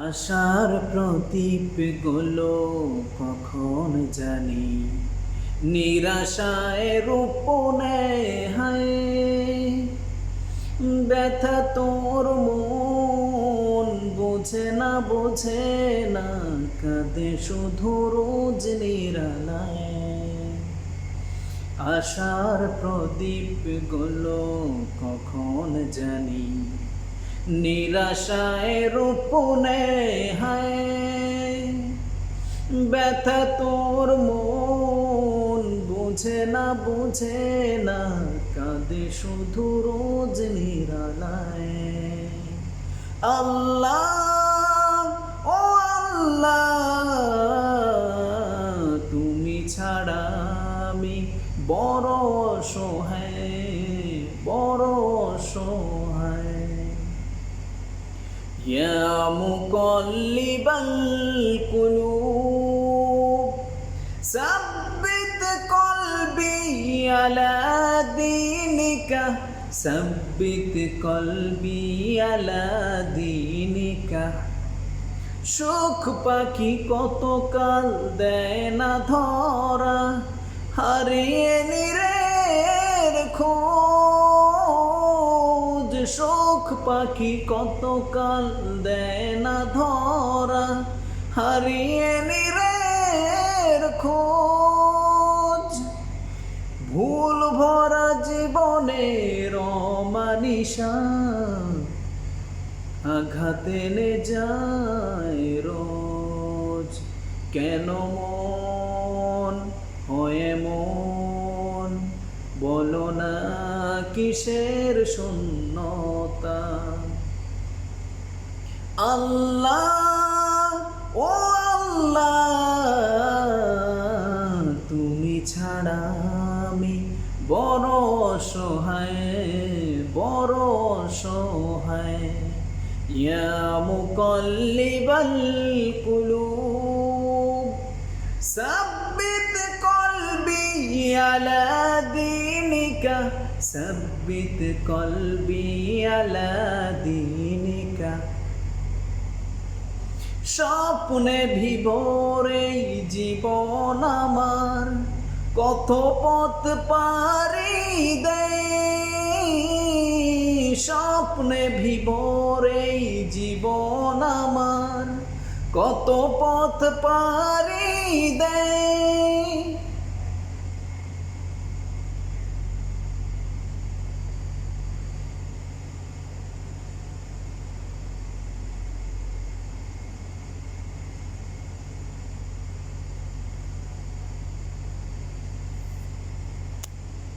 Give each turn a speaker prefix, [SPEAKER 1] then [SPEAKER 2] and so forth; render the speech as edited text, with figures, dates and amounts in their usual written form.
[SPEAKER 1] আশার প্রদীপ গুলো কখন জানি নিরাশায় রূপ নেয় হায়। ব্যথা তোর মন বোঝে না কাঁদে শুধু রোজ নিরালায়। আশার প্রদীপ গুলো কখন জানি নিরাশায় রূপ নেয় হায়। ব্যথা তোর মন বোঝে না কাঁদে শুধু রোজ নিরালায়। আল্লাহ ও আল্লাহ তুমি ছাড়া আমি বড় অসহায়। ইয়া মুকাল্লিবাল কুলুব সাব্বিত কলবি আলা দীনিকা। সুখ পাখি কতকাল দেয় না ধরা, হারিয়ে নিরের খোঁজ। সুখ পাখি কতকাল দেয় না ধরা, হারিয়ে নিরের খোঁজ। ভুল ভরা জীবনের অমানিসা আঘাত এনে যায় রোজ। কেন মন হয় মন, বলো না কিসের শূন্যতা। আল্লাহ ও আল্লাহ তুমি ছাড়া আমি বড় অসহায়। ইয়া মুকাল্লিবাল কুলুব সাব্বিত কলবি আলা দীনিকা। স্বপ্নে বিভোরে জীবন আমার কত পথ পাড়ি দেয়। স্বপ্নে বিভোরে জীবন আমার কত পথ পাড়ি দেয়।